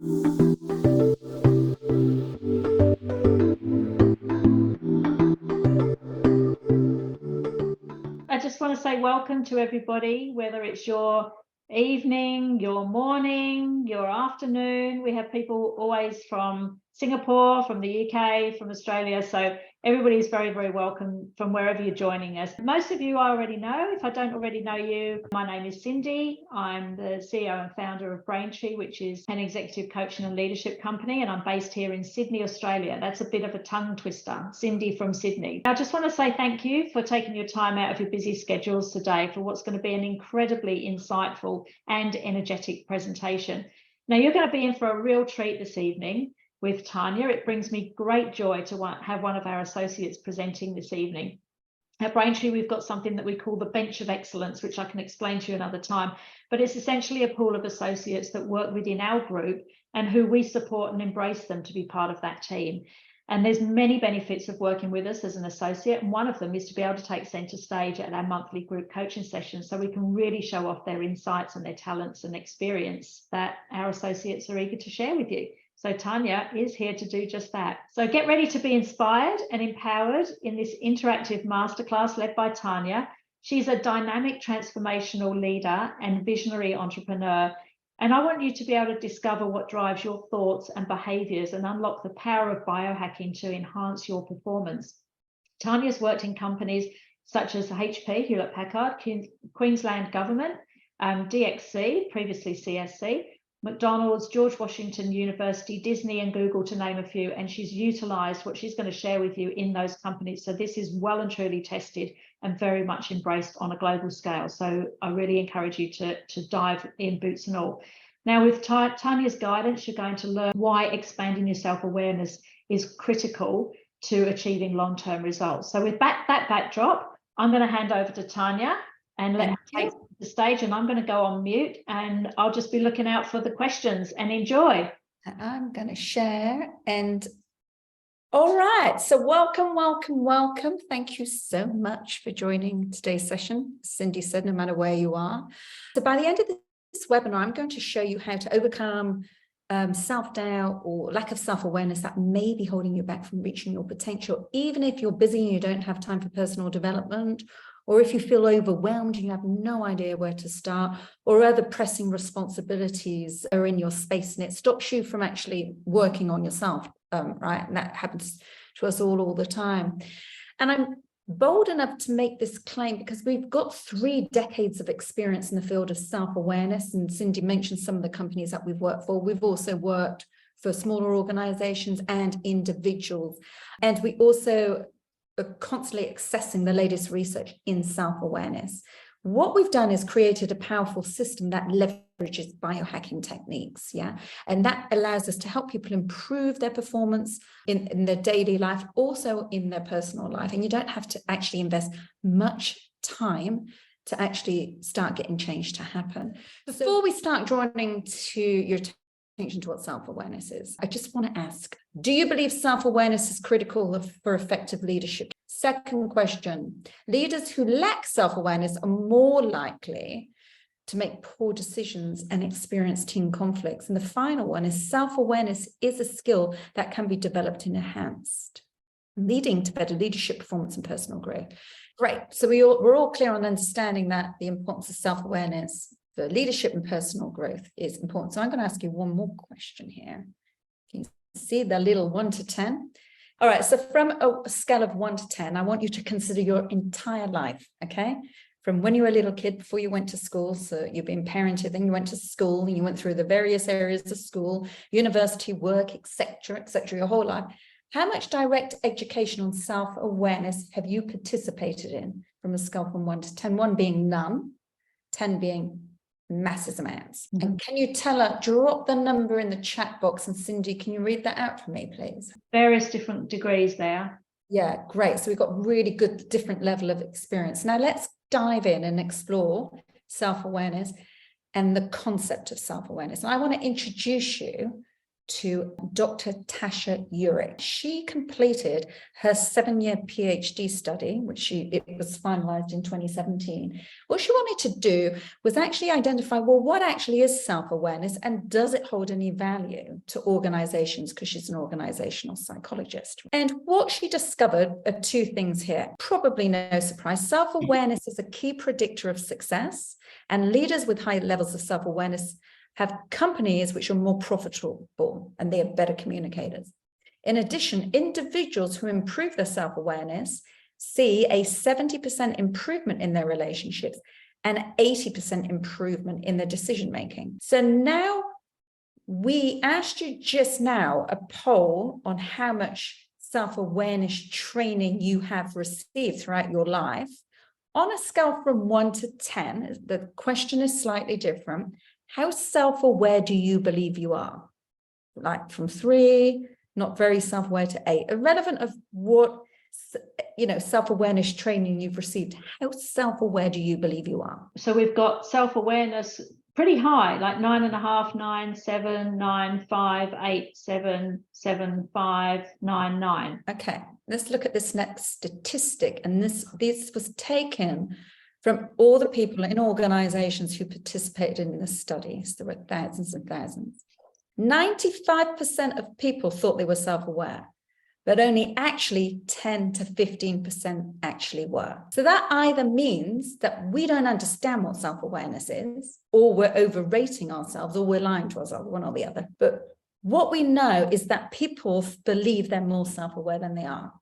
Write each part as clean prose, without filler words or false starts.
I just want to say welcome to everybody, whether it's your evening, your morning, your afternoon. We have people always from Singapore, from the UK, from Australia. So everybody's very, very welcome from wherever you're joining us. Most of you I already know. If I don't already know you, my name is Cindy. I'm the CEO and founder of Braintree, which is an executive coaching and leadership company, and I'm based here in Sydney, Australia. That's a bit of a tongue twister, Cindy from Sydney. I just want to say thank you for taking your time out of your busy schedules today for what's going to be an incredibly insightful and energetic presentation. Now, you're going to be in for a real treat this evening with Tanya. It brings me great joy to have one of our associates presenting this evening. At Braintree, we've got something that we call the Bench of Excellence, which I can explain to you another time, but it's essentially a pool of associates that work within our group and who we support and embrace them to be part of that team. And there's many benefits of working with us as an associate, and one of them is to be able to take centre stage at our monthly group coaching sessions, so we can really show off their insights and their talents and experience that our associates are eager to share with you. So Tanya is here to do just that. So get ready to be inspired and empowered in this interactive masterclass led by Tanya. She's a dynamic transformational leader and visionary entrepreneur. And I want you to be able to discover what drives your thoughts and behaviours and unlock the power of biohacking to enhance your performance. Tanya's worked in companies such as HP, Hewlett Packard, Queensland Government, DXC, previously CSC, McDonald's, George Washington University, Disney and Google, to name a few, and she's utilised what she's going to share with you in those companies. So this is well and truly tested and very much embraced on a global scale. So I really encourage you to dive in, boots and all. Now, with Tanya's guidance, you're going to learn why expanding your self-awareness is critical to achieving long-term results. So with that backdrop, I'm going to hand over to Tanya and let her take the stage, and I'm going to go on mute, and I'll just be looking out for the questions, and enjoy. I'm going to share. And all right, so welcome. Thank you so much for joining today's session. Cindy said, no matter where you are. So by the end of this webinar, I'm going to show you how to overcome self-doubt or lack of self-awareness that may be holding you back from reaching your potential, even if you're busy and you don't have time for personal development, or if you feel overwhelmed and you have no idea where to start, or other pressing responsibilities are in your space and it stops you from actually working on yourself, right? And that happens to us all the time. And I'm bold enough to make this claim because we've got 3 decades of experience in the field of self-awareness. And Cindy mentioned some of the companies that we've worked for. We've also worked for smaller organizations and individuals. And we also are constantly accessing the latest research in self-awareness. What we've done is created a powerful system that leverages biohacking techniques, and that allows us to help people improve their performance in their daily life, also in their personal life. And you don't have to actually invest much time to actually start getting change to happen. Before we start drawing to your attention to what self-awareness is, I just want to ask, do you believe self-awareness is critical for effective leadership? Second question, leaders who lack self-awareness are more likely to make poor decisions and experience team conflicts. And the final one is self-awareness is a skill that can be developed and enhanced, leading to better leadership performance and personal growth. Great. So we're all clear on understanding that the importance of self-awareness for leadership and personal growth is important. So I'm going to ask you one more question here. Can you see the little 1 to 10? All right, so from a scale of 1 to 10, I want you to consider your entire life, okay? From when you were a little kid before you went to school, so you've been parented, then you went to school and you went through the various areas of school, university, work, etc., your whole life. How much direct education on self-awareness have you participated in from a scale from 1 to 10? 1 being none, 10 being massive amounts. Mm-hmm. And can you tell her, drop the number in the chat box, and Cindy, can you read that out for me, please? Various different degrees there. Yeah, great. So we've got really good different level of experience. Now let's dive in and explore self-awareness and the concept of self-awareness. And I want to introduce you to Dr. Tasha Urich. She completed her 7-year PhD study, which it was finalized in 2017. What she wanted to do was actually identify, well, what actually is self-awareness and does it hold any value to organizations, because she's an organizational psychologist. And what she discovered are two things here. Probably no surprise. Self-awareness is a key predictor of success, and leaders with high levels of self-awareness have companies which are more profitable and they are better communicators. In addition, individuals who improve their self-awareness see a 70% improvement in their relationships and 80% improvement in their decision-making. So now we asked you just now a poll on how much self-awareness training you have received throughout your life. On a scale from 1 to 10, the question is slightly different. How self-aware do you believe you are? Like from 3, not very self-aware, to 8. Irrelevant of what, self-awareness training you've received, how self-aware do you believe you are? So we've got self-awareness pretty high, like 9.5, 9, 7, 9, 5, 8, 7, 7, 5, 9, 9. Okay, let's look at this next statistic. And this was taken from all the people in organizations who participated in this study. So there were thousands and thousands. 95% of people thought they were self-aware, but only actually 10 to 15% actually were. So that either means that we don't understand what self-awareness is, or we're overrating ourselves, or we're lying to ourselves, one or the other. But what we know is that people believe they're more self-aware than they are.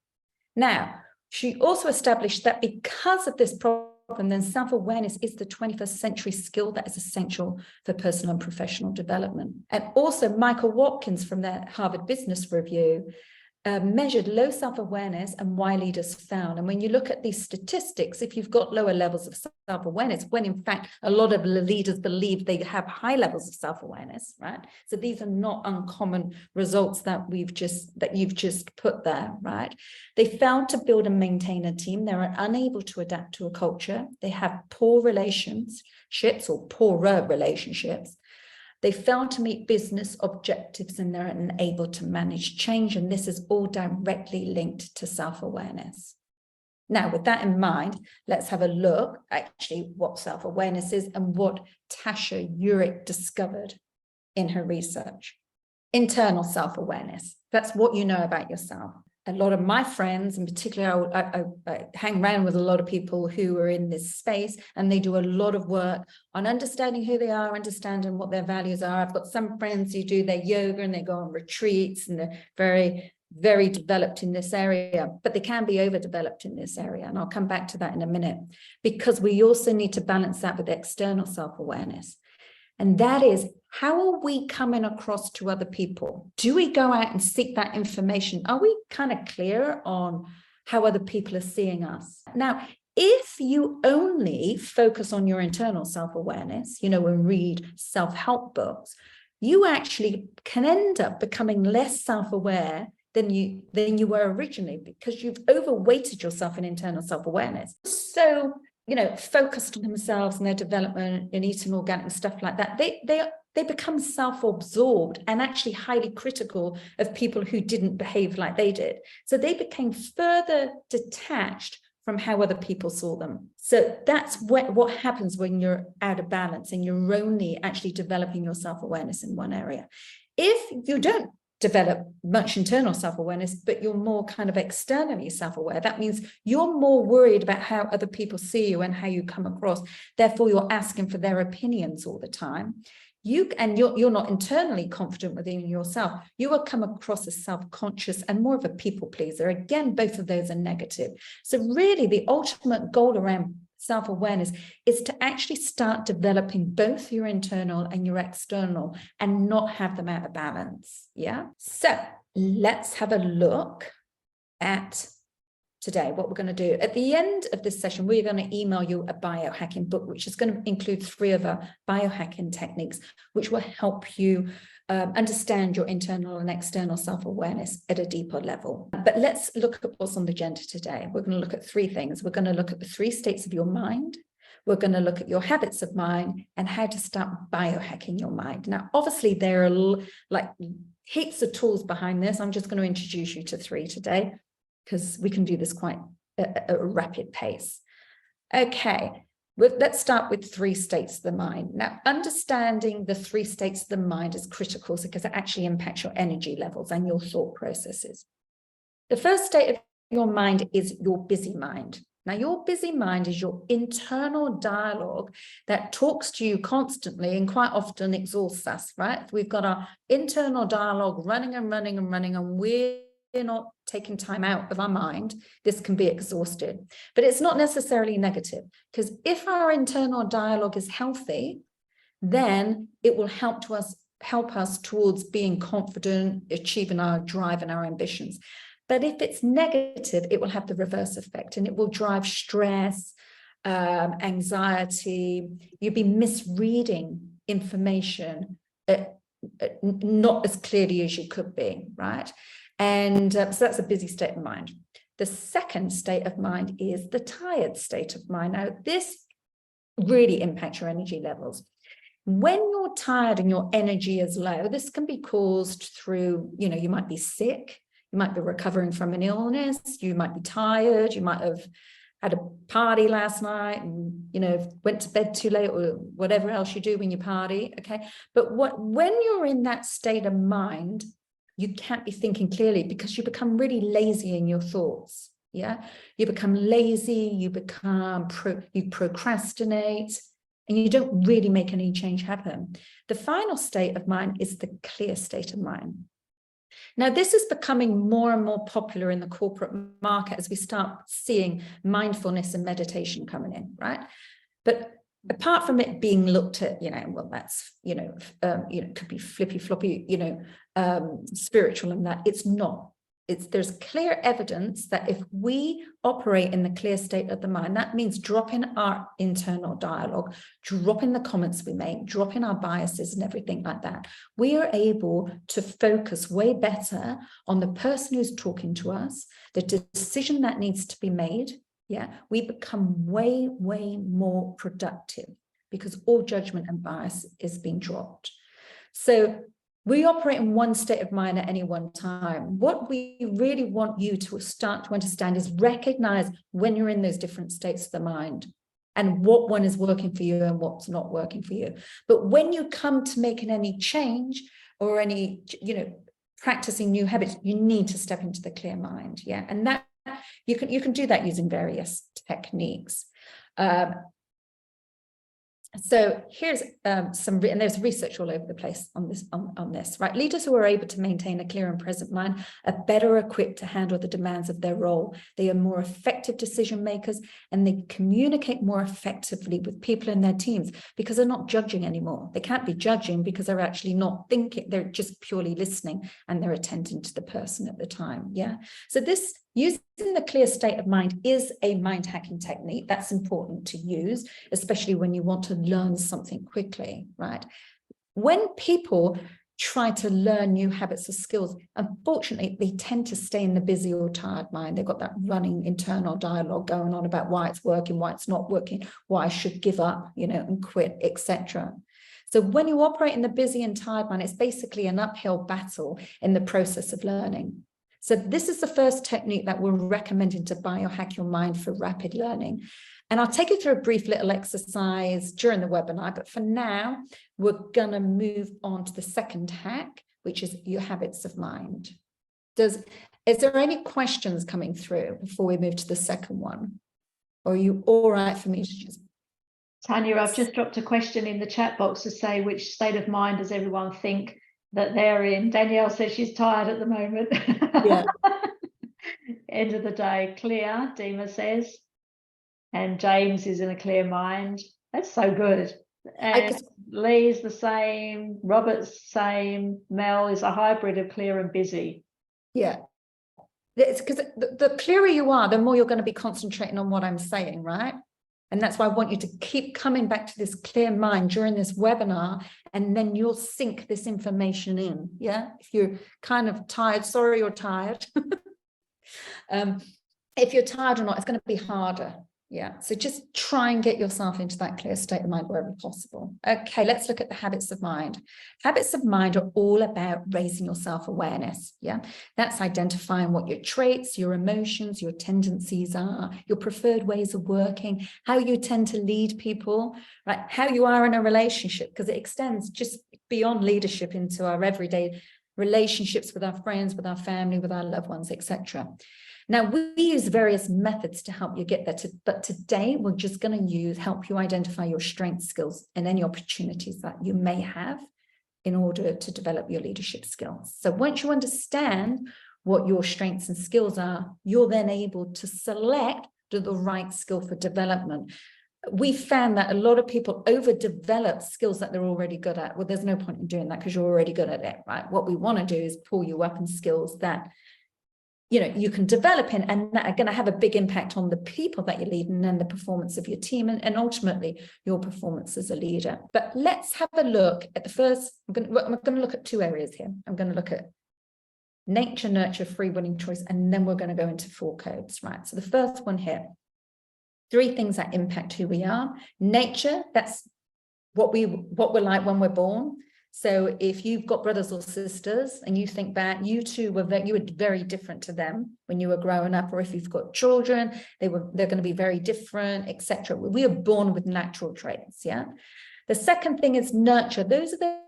Now, she also established that because of this problem, then self-awareness is the 21st century skill that is essential for personal and professional development. And also Michael Watkins from the Harvard Business Review measured low self-awareness and why leaders failed. And when you look at these statistics, if you've got lower levels of self-awareness, when in fact a lot of leaders believe they have high levels of self-awareness, right? So these are not uncommon results that you've just put there, right? They failed to build and maintain a team. They're unable to adapt to a culture. They have poor relationships or poorer relationships. They fail to meet business objectives, and they're unable to manage change. And this is all directly linked to self-awareness. Now, with that in mind, let's have a look actually what self-awareness is and what Tasha Urich discovered in her research. Internal self-awareness. That's what you know about yourself. A lot of my friends, in particular, I hang around with a lot of people who are in this space, and they do a lot of work on understanding who they are, understanding what their values are. I've got some friends who do their yoga and they go on retreats, and they're very, very developed in this area, but they can be overdeveloped in this area. And I'll come back to that in a minute, because we also need to balance that with external self-awareness. And that is, how are we coming across to other people? Do we go out and seek that information? Are we kind of clear on how other people are seeing us? Now, if you only focus on your internal self-awareness, and read self-help books, you actually can end up becoming less self-aware than you were originally, because you've overweighted yourself in internal self-awareness. So, focused on themselves and their development and eating organic and stuff like that, they become self-absorbed and actually highly critical of people who didn't behave like they did. So they became further detached from how other people saw them. So that's what happens when you're out of balance and you're only actually developing your self-awareness in one area. If you don't develop much internal self-awareness, but you're more kind of externally self-aware, that means you're more worried about how other people see you and how you come across. Therefore, you're asking for their opinions all the time. You're not internally confident within yourself. You will come across as self-conscious and more of a people pleaser. Again, both of those are negative. So really, the ultimate goal around self-awareness is to actually start developing both your internal and your external and not have them out of balance. Yeah. So let's have a look at today, what we're going to do. At the end of this session, we're going to email you a biohacking book, which is going to include 3 of our biohacking techniques, which will help you understand your internal and external self-awareness at a deeper level. But let's look at what's on the agenda today. We're going to look at 3 things. We're going to look at the 3 states of your mind. We're going to look at your habits of mind and how to start biohacking your mind. Now, obviously, there are like heaps of tools behind this. I'm just going to introduce you to 3 today because we can do this quite at a rapid pace. Okay, let's start with 3 states of the mind. Now, understanding the 3 states of the mind is critical because it actually impacts your energy levels and your thought processes. The first state of your mind is your busy mind. Now, your busy mind is your internal dialogue that talks to you constantly and quite often exhausts us, right? We've got our internal dialogue running and running and running, and we're not taking time out of our mind. This can be exhausted, but it's not necessarily negative, because if our internal dialogue is healthy, then it will help us towards being confident, achieving our drive and our ambitions. But if it's negative, it will have the reverse effect, and it will drive stress, anxiety. You'll be misreading information not as clearly as you could be, right? And so that's a busy state of mind. The second state of mind is the tired state of mind. Now, this really impacts your energy levels. When you're tired and your energy is low, this can be caused through, you might be sick. You might be recovering from an illness, you might be tired, you might have had a party last night and, went to bed too late, or whatever else you do when you party, okay? But when you're in that state of mind, you can't be thinking clearly because you become really lazy in your thoughts, yeah? You become lazy, you procrastinate, and you don't really make any change happen. The final state of mind is the clear state of mind. Now, this is becoming more and more popular in the corporate market as we start seeing mindfulness and meditation coming in, right? But apart from it being looked at, well, that's, could be flippy floppy, spiritual, and that it's not. There's clear evidence that if we operate in the clear state of the mind, that means dropping our internal dialogue, dropping the comments we make, dropping our biases and everything like that, we are able to focus way better on the person who's talking to us, the decision that needs to be made. Yeah, we become way, way more productive because all judgment and bias is being dropped. So we operate in one state of mind at any one time. What we really want you to start to understand is recognize when you're in those different states of the mind and what one is working for you and what's not working for you. But when you come to making any change or any, practicing new habits, you need to step into the clear mind. Yeah, and that you can do that using various techniques. So here's and there's research all over the place on this, right? Leaders who are able to maintain a clear and present mind are better equipped to handle the demands of their role. They are more effective decision makers, and they communicate more effectively with people in their teams because they're not judging anymore. They can't be judging because they're actually not thinking, they're just purely listening and they're attending to the person at the time. Yeah. So this using the clear state of mind is a mind hacking technique that's important to use, especially when you want to learn something quickly, right? When people try to learn new habits or skills, unfortunately, they tend to stay in the busy or tired mind. They've got that running internal dialogue going on about why it's working, why it's not working, why I should give up, and quit, etc. So when you operate in the busy and tired mind, it's basically an uphill battle in the process of learning. So this is the first technique that we're recommending to biohack your mind for rapid learning. And I'll take you through a brief little exercise during the webinar, but for now, we're going to move on to the second hack, which is your habits of mind. Is there any questions coming through before we move to the second one? Or are you all right for me to just... Tanya, I've just dropped a question in the chat box to say which state of mind does everyone think that they're in. Danielle says she's tired at the moment. Yeah. End of the day, clear, Dima says. And James is in a clear mind. That's so good. And Lee's the same, Robert's the same, Mel is a hybrid of clear and busy. Yeah. It's because the clearer you are, the more you're going to be concentrating on what I'm saying, right? And that's why I want you to keep coming back to this clear mind during this webinar, and then you'll sink this information in. Yeah. If you're kind of tired, sorry, you're tired. If you're tired or not, it's going to be harder. Yeah, so just try and get yourself into that clear state of mind wherever possible. Okay, let's look at the habits of mind. Habits of mind are all about raising your self-awareness. Yeah, that's identifying what your traits, your emotions, your tendencies are, your preferred ways of working, how you tend to lead people, right? How you are in a relationship, because it extends just beyond leadership into our everyday relationships with our friends, with our family, with our loved ones, etc. Now, we use various methods to help you get there, but today we're just going to help you identify your strengths, skills, and any opportunities that you may have in order to develop your leadership skills. So once you understand what your strengths and skills are, you're then able to select the right skill for development. We found that a lot of people overdevelop skills that they're already good at. Well, there's no point in doing that because you're already good at it, right? What we want to do is pull you up in skills that you can develop in and that are going to have a big impact on the people that you're leading and the performance of your team and ultimately your performance as a leader. But let's have a look at the first. I'm going to look at two areas here. I'm going to look at nature, nurture, free willing choice, and then we're going to go into 4 codes, right? So the first one here, 3 things that impact who we are. Nature, that's what we're like when we're born. So if you've got brothers or sisters and you think back, you were very different to them when you were growing up, or if you've got children, they're going to be very different, etc. We are born with natural traits. Yeah. The second thing is nurture. Those are the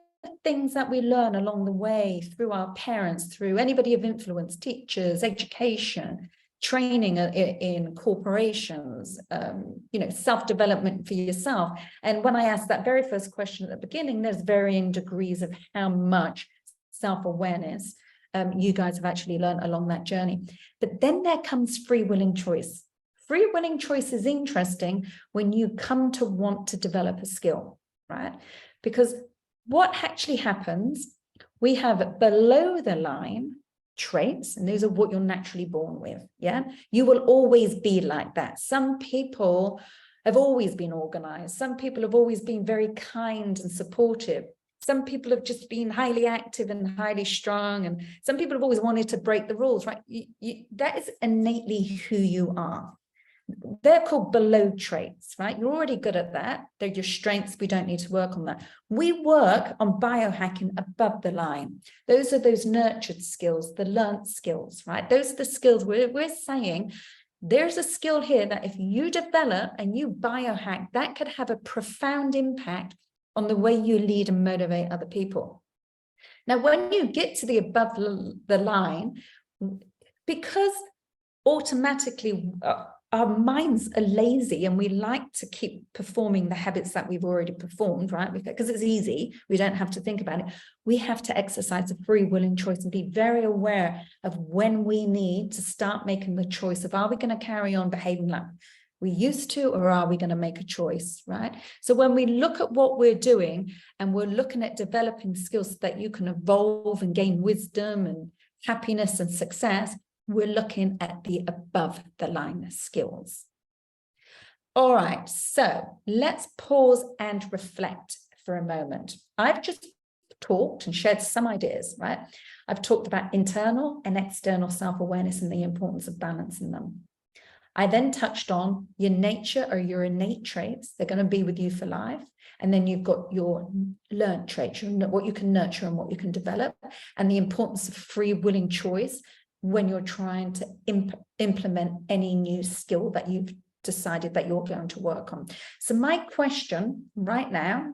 things that we learn along the way through our parents, through anybody of influence, teachers, education, training in corporations, self-development for yourself. And when I asked that very first question at the beginning, there's varying degrees of how much self-awareness you guys have actually learned along that journey. But then there comes free willing choice. Free willing choice is interesting when you come to want to develop a skill, right? Because what actually happens, we have below the line traits, and those are what you're naturally born with. Yeah, you will always be like that. Some people have always been organized. Some people have always been very kind and supportive. Some people have just been highly active and highly strong, and some people have always wanted to break the rules, right? That is innately who you are. They're called below traits, right? You're already good at that. They're your strengths. We don't need to work on that. We work on biohacking above the line. Those are those nurtured skills, the learned skills, right? Those are the skills we're saying there's a skill here that if you develop and you biohack, that could have a profound impact on the way you lead and motivate other people. Now, when you get to the above the line, because automatically our minds are lazy and we like to keep performing the habits that we've already performed, right? Because it's easy. We don't have to think about it. We have to exercise a free willing choice and be very aware of when we need to start making the choice of, are we going to carry on behaving like we used to, or are we going to make a choice, right? So when we look at what we're doing and we're looking at developing skills so that you can evolve and gain wisdom and happiness and success, we're looking at the above the line skills. All right, so let's pause and reflect for a moment. I've just talked and shared some ideas, right? I've talked about internal and external self-awareness and the importance of balancing them. I then touched on your nature or your innate traits. They're going to be with you for life. And then you've got your learned traits, what you can nurture and what you can develop, and the importance of free willing choice when you're trying to implement any new skill that you've decided that you're going to work on. So my question right now,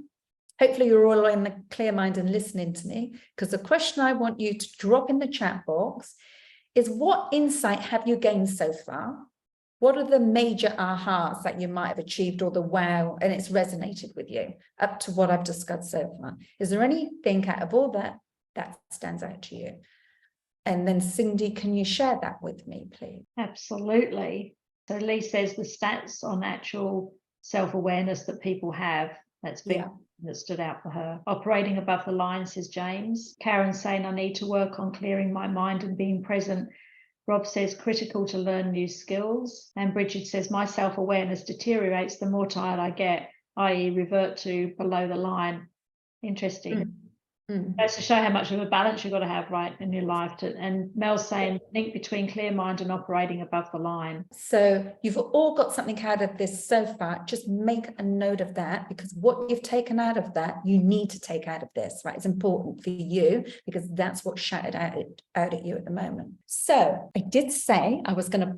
hopefully you're all in the clear mind and listening to me, because the question I want you to drop in the chat box is, what insight have you gained so far? What are the major ahas that you might have achieved, or the wow, and it's resonated with you up to what I've discussed so far? Is there anything out of all that stands out to you? And then Cindy, can you share that with me, please? Absolutely. So Lee says the stats on actual self-awareness that people have, that's been that stood out for her. Operating above the line, says James. Karen saying, I need to work on clearing my mind and being present. Rob says, critical to learn new skills. And Bridget says, my self-awareness deteriorates the more tired I get, i.e. revert to below the line. Interesting. That's to show how much of a balance you've got to have right in your life. And Mel's saying link between clear mind and operating above the line. So you've all got something out of this so far. Just make a note of that, because what you've taken out of that, you need to take out of this, right? It's important for you because that's what's shouted out at you at the moment. So I did say I was going to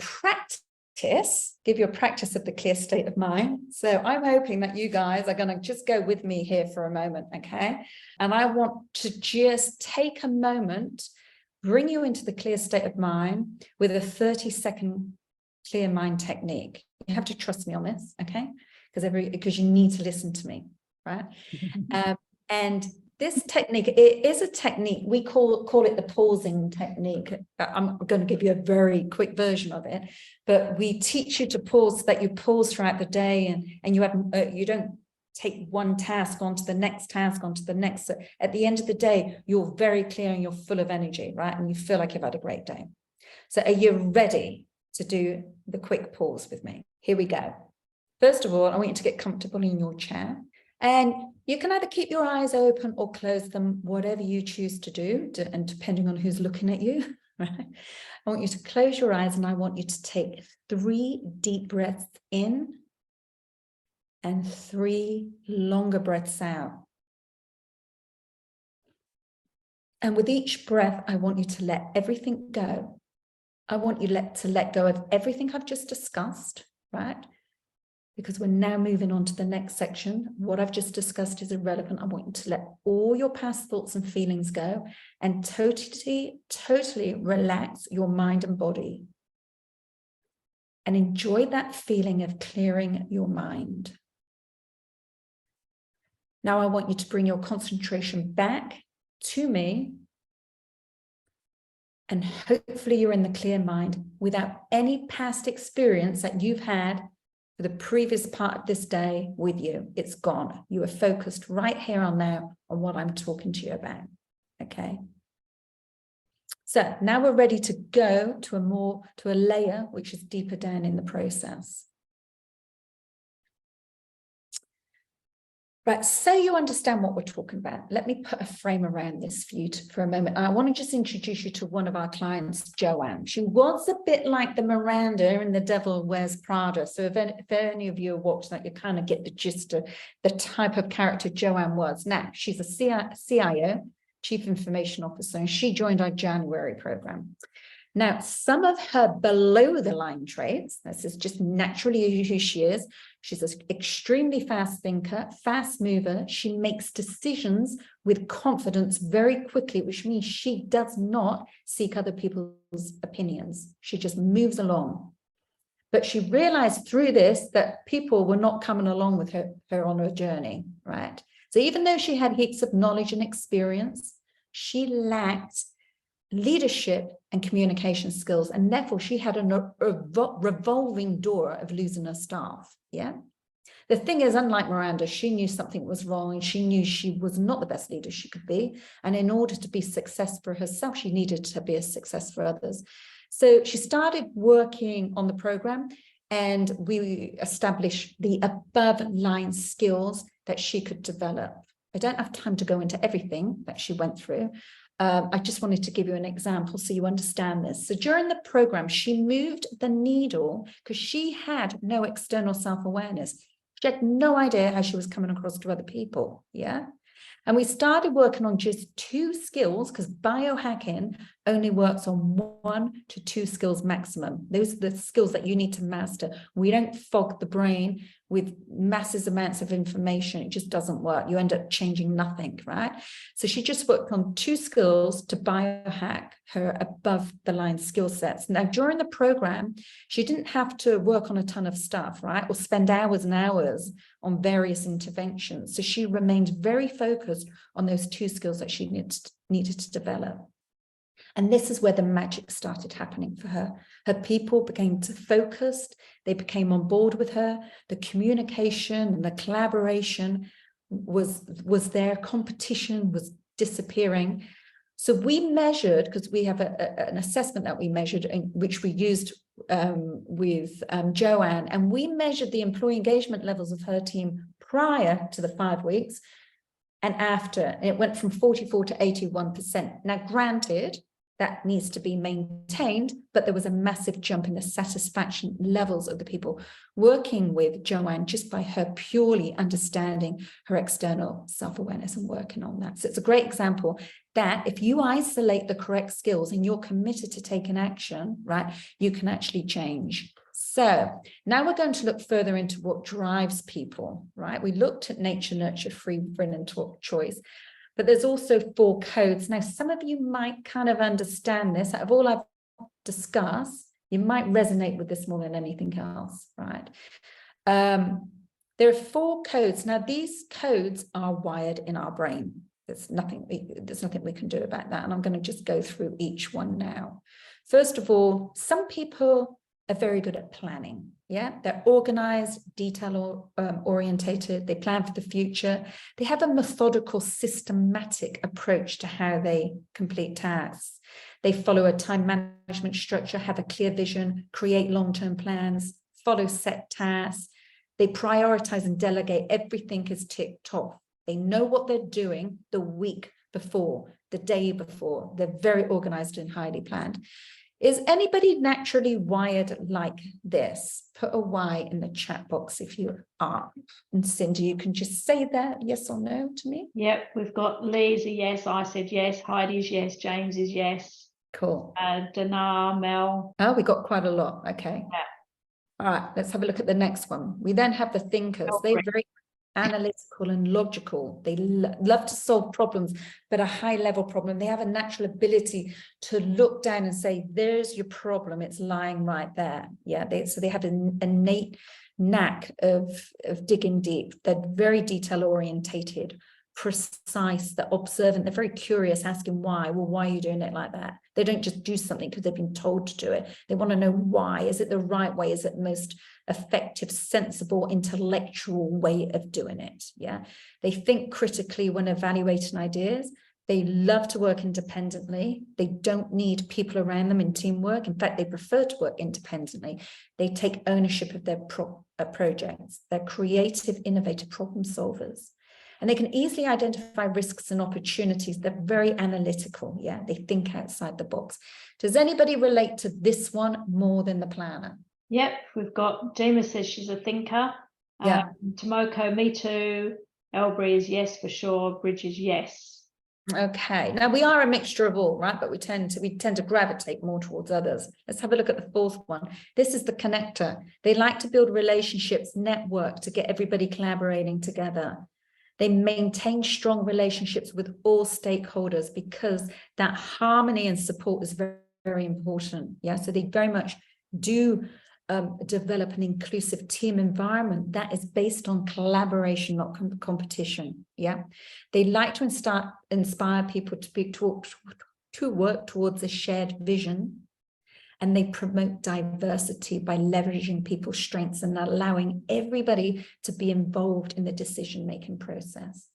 give you a practice of the clear state of mind. So I'm hoping that you guys are going to just go with me here for a moment, okay? And I want to just take a moment, bring you into the clear state of mind with a 30-second clear mind technique. You have to trust me on this, okay? Because you need to listen to me, right? And this technique, it is a technique, we call it the pausing technique. I'm going to give you a very quick version of it, but we teach you to pause, that you pause throughout the day, and you don't take one task onto the next task onto the next. So at the end of the day, you're very clear and you're full of energy, right? And you feel like you've had a great day. So are you ready to do the quick pause with me? Here we go. First of all, I want you to get comfortable in your chair. And you can either keep your eyes open or close them, whatever you choose to do, and depending on who's looking at you, right? I want you to close your eyes, and I want you to take 3 deep breaths in and 3 longer breaths out. And with each breath, I want you to let everything go. I want you to let go of everything I've just discussed, right? Because we're now moving on to the next section. What I've just discussed is irrelevant. I want you to let all your past thoughts and feelings go and totally relax your mind and body. And enjoy that feeling of clearing your mind. Now I want you to bring your concentration back to me. And hopefully you're in the clear mind without any past experience that you've had for the previous part of this day with you. It's gone. You are focused right here on now on what I'm talking to you about. Okay. So now we're ready to go to a layer which is deeper down in the process. Right, so you understand what we're talking about. Let me put a frame around this for you for a moment. I want to just introduce you to one of our clients, Joanne. She was a bit like the Miranda in The Devil Wears Prada. So if any of you have watched that, you kind of get the gist of the type of character Joanne was. Now, she's a CIO, Chief Information Officer, and she joined our January program. Now, some of her below the line traits, this is just naturally who she is. She's an extremely fast thinker, fast mover. She makes decisions with confidence very quickly, which means she does not seek other people's opinions. She just moves along. But she realized through this that people were not coming along with her on her journey, right? So even though she had heaps of knowledge and experience, she lacked leadership and communication skills, and therefore she had a revolving door of losing her staff. Yeah. The thing is, unlike Miranda, she knew something was wrong, and she knew she was not the best leader she could be. And in order to be successful for herself, she needed to be a success for others. So she started working on the program, and we established the above line skills that she could develop. I don't have time to go into everything that she went through. I just wanted to give you an example so you understand this. So during the program, she moved the needle because she had no external self-awareness. She had no idea how she was coming across to other people. Yeah. And we started working on just 2 skills, because biohacking only works on 1 to 2 skills maximum. Those are the skills that you need to master. We don't fog the brain with massive amounts of information. It just doesn't work. You end up changing nothing, right? So she just worked on 2 skills to biohack her above the line skill sets. Now, during the program, she didn't have to work on a ton of stuff, right? Or spend hours and hours on various interventions. So she remained very focused on those 2 skills that she needed to develop. And this is where the magic started happening for her. Her people became focused. They became on board with her. The communication and the collaboration was there. Competition was disappearing. So we measured, because we have an assessment that we measured, which we used with Joanne, and we measured the employee engagement levels of her team prior to the 5 weeks. and after, and it went from 44 to 81%. Now, granted, that needs to be maintained, but there was a massive jump in the satisfaction levels of the people working with Joanne just by her purely understanding her external self-awareness and working on that. So it's a great example that if you isolate the correct skills and you're committed to taking action, right, you can actually change. So now we're going to look further into what drives people, right? We looked at nature, nurture, free will, and choice. But there's also 4 codes. Now, some of you might kind of understand this. Out of all I've discussed, you might resonate with this more than anything else, right? There are 4 codes. Now, these codes are wired in our brain. There's nothing we can do about that. And I'm going to just go through each one now. First of all, some people are very good at planning. Yeah, they're organized, detail orientated. They plan for the future. They have a methodical, systematic approach to how they complete tasks. They follow a time management structure, have a clear vision, create long-term plans, follow set tasks. They prioritize and delegate. Everything is ticked off. They know what they're doing the week before, the day before. They're very organized and highly planned. Is anybody naturally wired like this? Put a Y in the chat box if you are. And Cindy, you can just say that, yes or no to me. Yep, we've got Lee's a yes, I said yes, Heidi's yes, James is yes. Cool. Dana, Mel. Oh, we got quite a lot. Okay. Yeah. All right, let's have a look at the next one. We then have the thinkers. They're very analytical and logical. They love to solve problems, but a high level problem. They have a natural ability to look down and say, there's your problem. It's lying right there. Yeah. So they have an innate knack of digging deep. They're very detail orientated, precise, they're observant, they're very curious, asking why. Well, why are you doing it like that? They don't just do something because they've been told to do it. They want to know why. Is it the right way? Is it the most effective, sensible, intellectual way of doing it? Yeah. They think critically when evaluating ideas. They love to work independently. They don't need people around them in teamwork. In fact, they prefer to work independently. They take ownership of their projects. They're creative, innovative problem solvers. And they can easily identify risks and opportunities. They're very analytical. Yeah, they think outside the box. Does anybody relate to this one more than the planner? Yep, we've got Dima says she's a thinker. Yeah. Tomoko, me too. Elbury is yes for sure. Bridge is yes. Okay. Now we are a mixture of all, right? But we tend to gravitate more towards others. Let's have a look at the 4th one. This is the connector. They like to build relationships, network to get everybody collaborating together. They maintain strong relationships with all stakeholders because that harmony and support is very, very important. Yeah, so they very much do develop an inclusive team environment that is based on collaboration, not competition. Yeah, they like to inspire people to work towards a shared vision. And they promote diversity by leveraging people's strengths and allowing everybody to be involved in the decision-making process.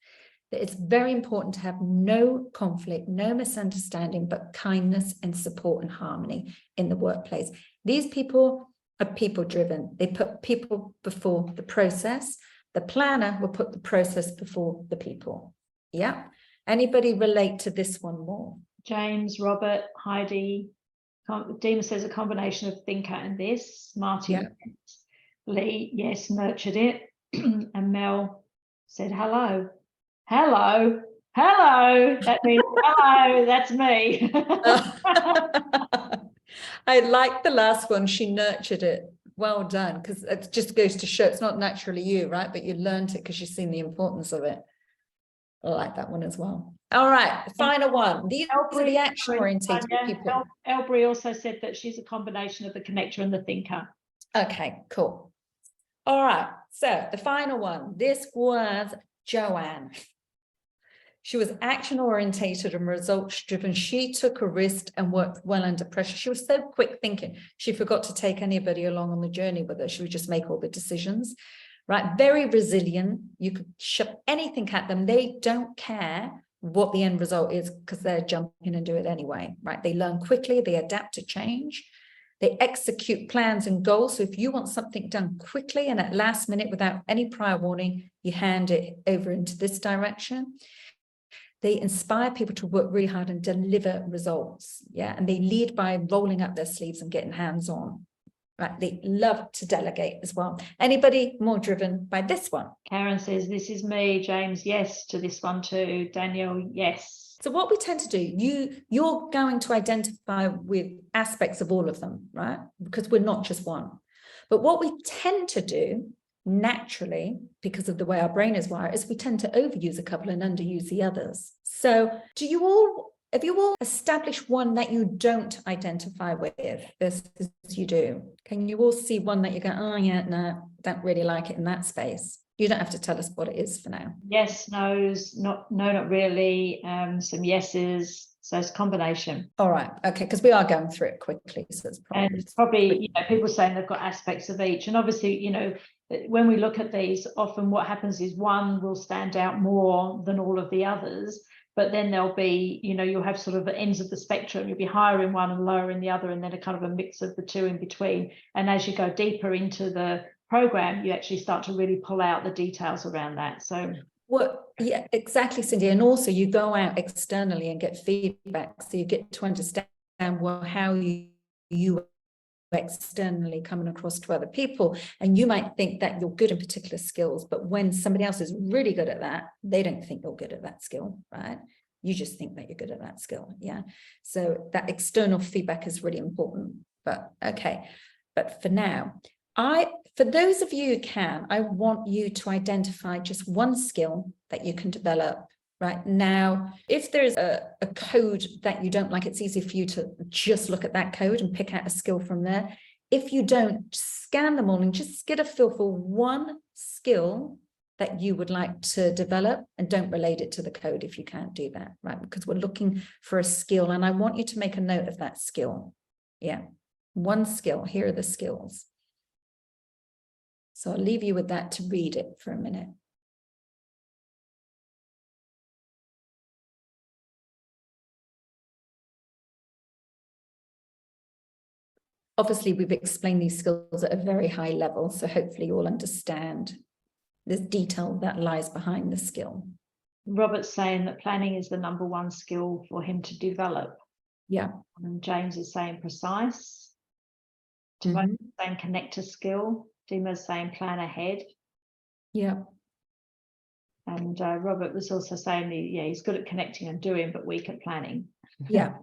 It's very important to have no conflict, no misunderstanding, but kindness and support and harmony in the workplace. These people are people-driven. They put people before the process. The planner will put the process before the people. Yeah. Anybody relate to this one more? James, Robert, Heidi. Dima says a combination of thinker and this. Marty, yeah. Yes. Lee, yes, nurtured it. And Mel said, hello. Hello. Hello. That means hello, that's me. I like the last one. She nurtured it. Well done. Because it just goes to show it's not naturally you, right? But you learned it because you've seen the importance of it. I like that one as well. All right, the final one. These are the action-oriented people. Elbury also said that she's a combination of the connector and the thinker. Okay, cool. All right, so the final one. This was Joanne. She was action-orientated and results-driven. She took a risk and worked well under pressure. She was so quick thinking. She forgot to take anybody along on the journey with her. She would just make all the decisions. Right, very resilient. You could shove anything at them. They don't care what the end result is because they're jumping and do it anyway, right? They learn quickly, they adapt to change. They execute plans and goals. So if you want something done quickly and at last minute without any prior warning, you hand it over into this direction. They inspire people to work really hard and deliver results. Yeah. And they lead by rolling up their sleeves and getting hands-on. Right. They love to delegate as well. Anybody more driven by this one? Karen says, this is me. James, yes to this one too. Danielle, yes. So what we tend to do, you're going to identify with aspects of all of them, right? Because we're not just one. But what we tend to do naturally, because of the way our brain is wired, is we tend to overuse a couple and underuse the others. So have you all established one that you don't identify with versus you do? Can you all see one that you go, oh yeah, no, don't really like it in that space? You don't have to tell us what it is for now. Yes, no's, no, not really. Some yeses. So it's a combination. All right. Okay. Because we are going through it quickly. So it's probably people saying they've got aspects of each. And obviously, when we look at these, often what happens is one will stand out more than all of the others. But then there'll be, you'll have sort of the ends of the spectrum. You'll be higher in one and lower in the other, and then a kind of a mix of the two in between. And as you go deeper into the program, you actually start to really pull out the details around that. So, well, yeah, exactly, Cindy. And also you go out externally and get feedback, so you get to understand how you externally coming across to other people. And you might think that you're good in particular skills, but when somebody else is really good at that, they don't think you're good at that skill, right? You just think that you're good at that skill. Yeah. So that external feedback is really important. But okay. But for now, for those of you who can, I want you to identify just one skill that you can develop right now. If there's a code that you don't like, it's easy for you to just look at that code and pick out a skill from there. If you don't, scan them all and just get a feel for one skill that you would like to develop, and don't relate it to the code if you can't do that, right? Because we're looking for a skill, and I want you to make a note of that skill. Yeah, one skill. Here are the skills. So I'll leave you with that to read it for a minute. Obviously, we've explained these skills at a very high level, so hopefully you all understand the detail that lies behind the skill. Robert's saying that planning is the #1 skill for him to develop. Yeah. And James is saying precise. Timo's saying connector skill. Dima's saying plan ahead. Yeah. And Robert was also saying, he's good at connecting and doing, but weak at planning. Yeah.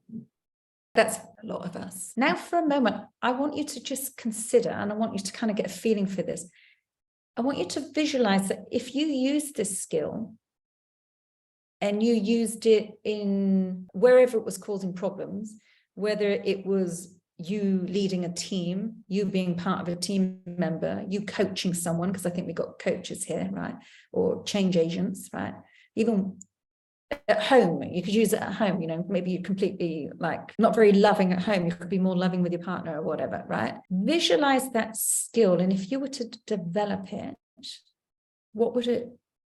That's a lot of us. Now, for a moment, I want you to just consider, and I want you to kind of get a feeling for this. I want you to visualize that if you use this skill and you used it in wherever it was causing problems, whether it was you leading a team, you being part of a team member, you coaching someone, because I think we've got coaches here, right? Or change agents, right? Even at home, you could use it at home, maybe you're completely not very loving at home, you could be more loving with your partner or whatever, right? Visualize that skill, and if you were to develop it, what would it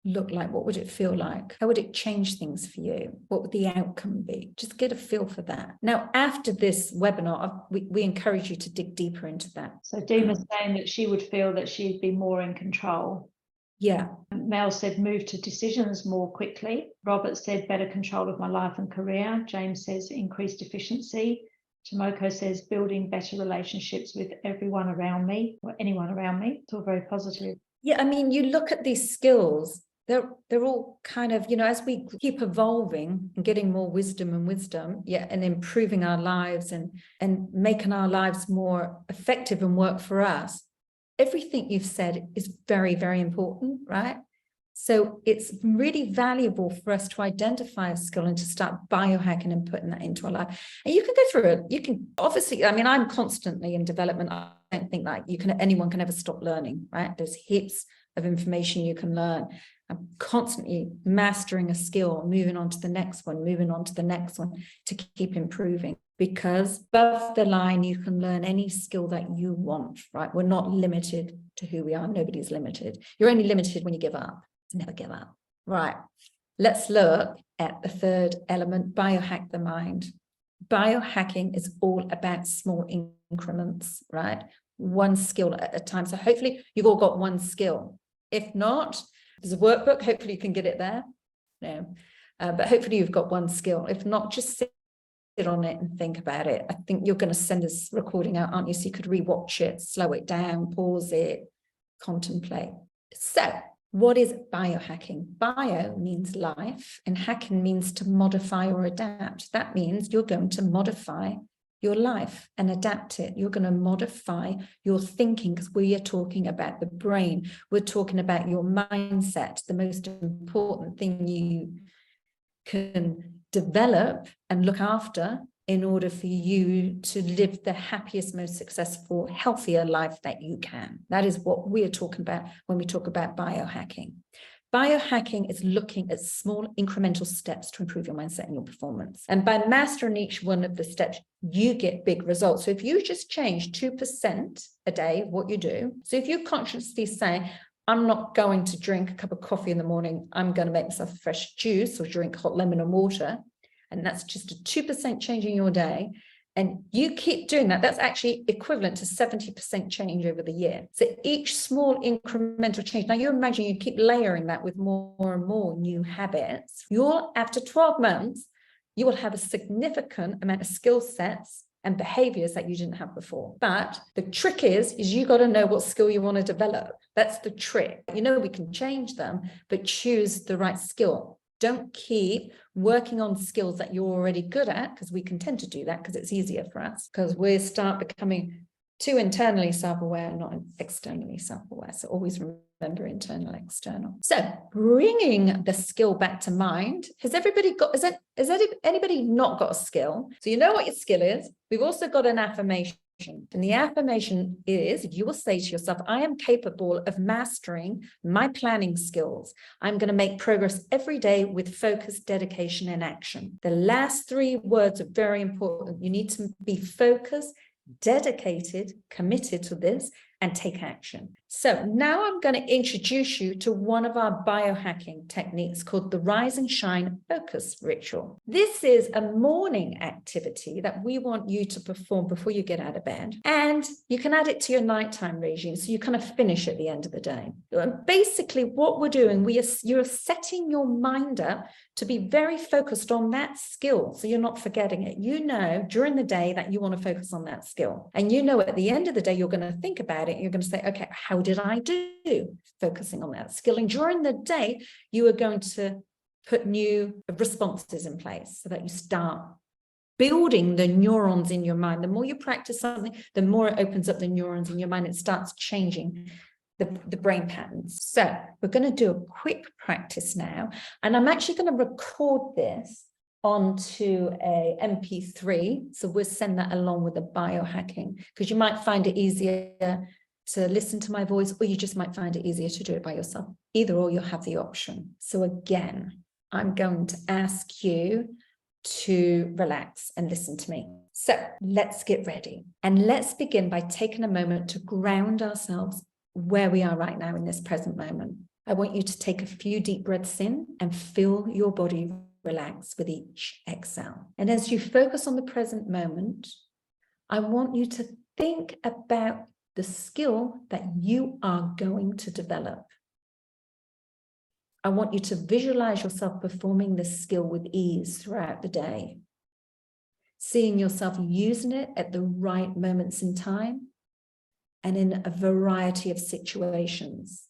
look like? What would it feel like? How would it change things for you? What would the outcome be? Just get a feel for that. Now, after this webinar, we encourage you to dig deeper into that. So Dima's saying that she would feel that she'd be more in control. Yeah. Mel said move to decisions more quickly. Robert said better control of my life and career. James says increased efficiency. Tomoko says building better relationships with everyone around me, or anyone around me. It's all very positive. Yeah, I mean, you look at these skills, they're all kind of, as we keep evolving and getting more wisdom, and improving our lives and making our lives more effective and work for us. Everything you've said is very, very important, right? So it's really valuable for us to identify a skill and to start biohacking and putting that into our life. And you can go through it. You can obviously, I'm constantly in development. I don't think anyone can ever stop learning, right? There's heaps of information you can learn. I'm constantly mastering a skill, moving on to the next one to keep improving. Because above the line, you can learn any skill that you want, right? We're not limited to who we are. Nobody's limited. You're only limited when you give up. Never give up. Right. Let's look at the third element, biohack the mind. biohacking is all about small increments, right? One skill at a time. So hopefully you've all got one skill. If not, there's a workbook. Hopefully you can get it there. No, but hopefully you've got one skill. If not, just sit on it and think about it. I think you're going to send this recording out, aren't you? So you could rewatch it, slow it down, pause it, contemplate. So what is biohacking? Bio means life and hacking means to modify or adapt. That means you're going to modify your life and adapt it. You're going to modify your thinking, because we are talking about the brain. We're talking about your mindset, the most important thing you can develop and look after in order for you to live the happiest, most successful, healthier life that you can. That is what we're talking about when we talk about biohacking. Biohacking is looking at small incremental steps to improve your mindset and your performance. And by mastering each one of the steps, you get big results. So if you just change 2% a day, what you do, so if you consciously say, I'm not going to drink a cup of coffee in the morning, I'm going to make myself a fresh juice or drink hot lemon and water, and that's just a 2% change in your day, and you keep doing that, that's actually equivalent to 70% change over the year. So each small incremental change, now you imagine you keep layering that with more and more new habits, after 12 months, you will have a significant amount of skill sets and behaviors that you didn't have before. But the trick is you got to know what skill you want to develop. That's the trick. You know, we can change them, but choose the right skill. Don't keep working on skills that you're already good at, because we can tend to do that because it's easier for us, because we start becoming too internally self-aware and not externally self-aware. So always remember internal, external. So bringing the skill back to mind. Has anybody not got a skill? So you know what your skill is. We've also got an affirmation. And the affirmation is, you will say to yourself, I am capable of mastering my planning skills. I'm going to make progress every day with focus, dedication, and action. The last 3 words are very important. You need to be focused, dedicated, committed to this, and take action. So now I'm going to introduce you to one of our biohacking techniques called the Rise and Shine Focus Ritual. This is a morning activity that we want you to perform before you get out of bed, and you can add it to your nighttime regime, so you kind of finish at the end of the day. Basically what we're doing, you're setting your mind up to be very focused on that skill, so you're not forgetting it. You know during the day that you want to focus on that skill, and you know at the end of the day you're going to think about it. You're going to say, okay, how did I do focusing on that skill? And during the day you are going to put new responses in place so that you start building the neurons in your mind. The more you practice something, the more it opens up the neurons in your mind. It starts changing the brain patterns. So we're going to do a quick practice now, and I'm actually going to record this onto a MP3. So we'll send that along with the biohacking, because you might find it easier to listen to my voice, or you just might find it easier to do it by yourself. Either or, you'll have the option. So again, I'm going to ask you to relax and listen to me. So let's get ready. And let's begin by taking a moment to ground ourselves where we are right now in this present moment. I want you to take a few deep breaths in and feel your body relax with each exhale. And as you focus on the present moment, I want you to think about the skill that you are going to develop. I want you to visualize yourself performing this skill with ease throughout the day, seeing yourself using it at the right moments in time and in a variety of situations.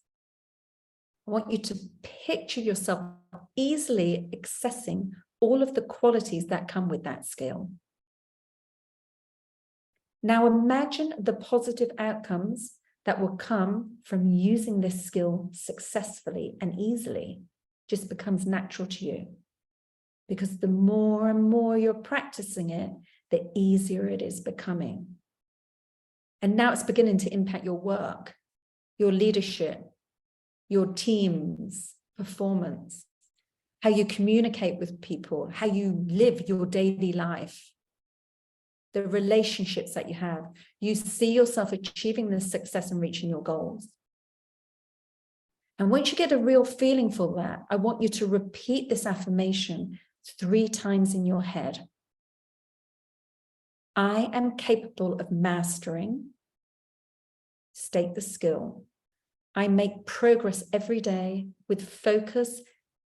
I want you to picture yourself easily accessing all of the qualities that come with that skill. Now imagine the positive outcomes that will come from using this skill successfully and easily. Just becomes natural to you, because the more and more you're practicing it, the easier it is becoming. And now it's beginning to impact your work, your leadership, your team's performance, how you communicate with people, how you live your daily life, the relationships that you have. You see yourself achieving this success and reaching your goals. And once you get a real feeling for that, I want you to repeat this affirmation 3 times in your head. I am capable of mastering, state the skill. I make progress every day with focus,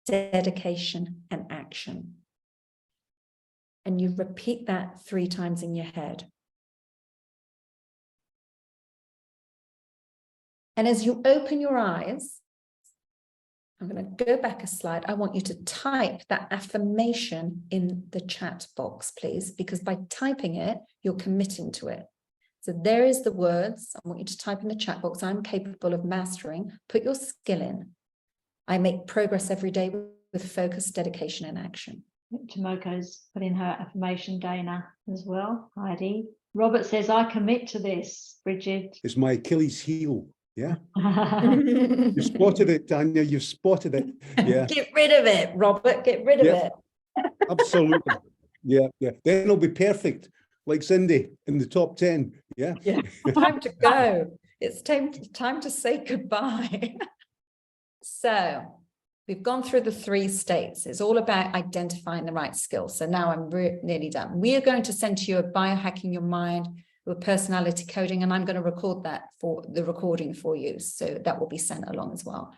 dedication, and action. And you repeat that 3 times in your head. And as you open your eyes, I'm going to go back a slide. I want you to type that affirmation in the chat box, please, because by typing it, you're committing to it. So there is the words. I want you to type in the chat box. I'm capable of mastering. Put your skill in. I make progress every day with focus, dedication, and action. Tomoko's put in her affirmation, Dana, as well. Heidi. Robert says, I commit to this, Bridget. It's my Achilles heel. Yeah. You spotted it, Tanya. You spotted it. Yeah. Get rid of it, Robert. Get rid of it. Absolutely. Yeah. Then it'll be perfect. Like Cindy in the top 10. Yeah. Time to go. It's time to say goodbye. So we've gone through the 3 states. It's all about identifying the right skills. So now I'm nearly done. We are going to send to you a Biohacking Your Mind with personality coding, and I'm going to record that for the recording for you. So that will be sent along as well.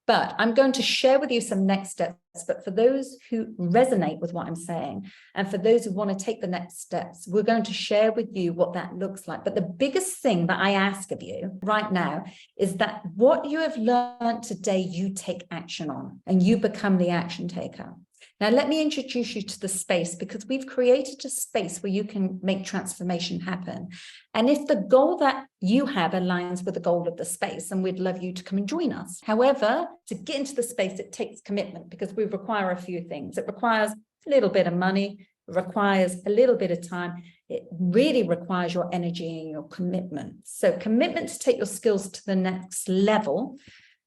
But I'm going to share with you some next steps. But for those who resonate with what I'm saying, and for those who want to take the next steps, we're going to share with you what that looks like. But the biggest thing that I ask of you right now is that what you have learned today, you take action on, and you become the action taker. Now, let me introduce you to the space, because we've created a space where you can make transformation happen. And if the goal that you have aligns with the goal of the space, then we'd love you to come and join us. However, to get into the space, it takes commitment, because we require a few things. It requires a little bit of money, it requires a little bit of time. It really requires your energy and your commitment. So commitment to take your skills to the next level.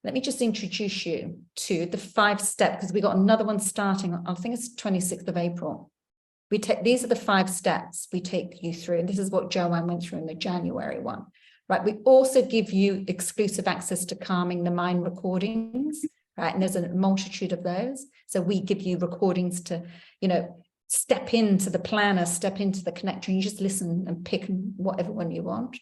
Let me just introduce you to the 5 steps, because we got another one starting, I think it's 26th of April. These are the 5 steps we take you through. And this is what Joanne went through in the January one, right? We also give you exclusive access to Calming the Mind recordings, right? And there's a multitude of those. So we give you recordings to, step into the planner, step into the connector, and you just listen and pick whatever one you want.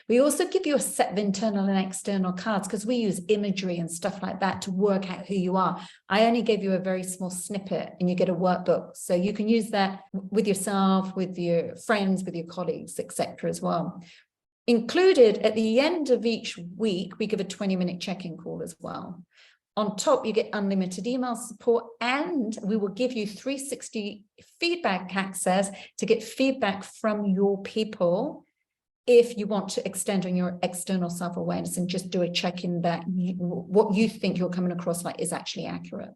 We also give you a set of internal and external cards, because we use imagery and stuff like that to work out who you are. I only gave you a very small snippet, and you get a workbook. So you can use that with yourself, with your friends, with your colleagues, etc. as well. Included at the end of each week, we give a 20-minute check-in call as well. On top, you get unlimited email support, and we will give you 360 feedback access to get feedback from your people if you want to extend on your external self-awareness and just do a check-in that what you think you're coming across like is actually accurate.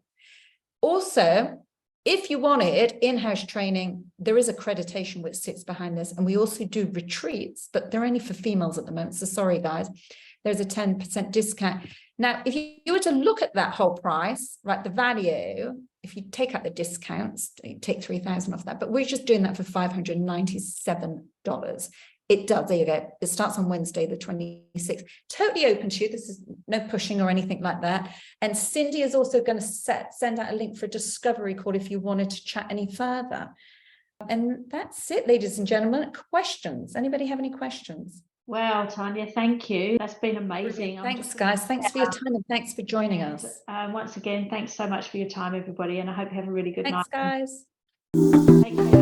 Also, if you wanted in-house training, there is accreditation which sits behind this, and we also do retreats, but they're only for females at the moment. So sorry, guys, there's a 10% discount. Now, if you were to look at that whole price, right, the value, if you take out the discounts, you take 3,000 off that, but we're just doing that for $597. It does, there you go. It starts on Wednesday, the 26th. Totally open to you. This is no pushing or anything like that. And Cindy is also going to send out a link for a discovery call if you wanted to chat any further. And that's it, ladies and gentlemen. Questions? Anybody have any questions? Wow, Tanya, thank you. That's been amazing. Thanks, guys. Thanks for your time, and thanks for joining us. Once again, thanks so much for your time, everybody. And I hope you have a really good night. Thanks, guys. Take care.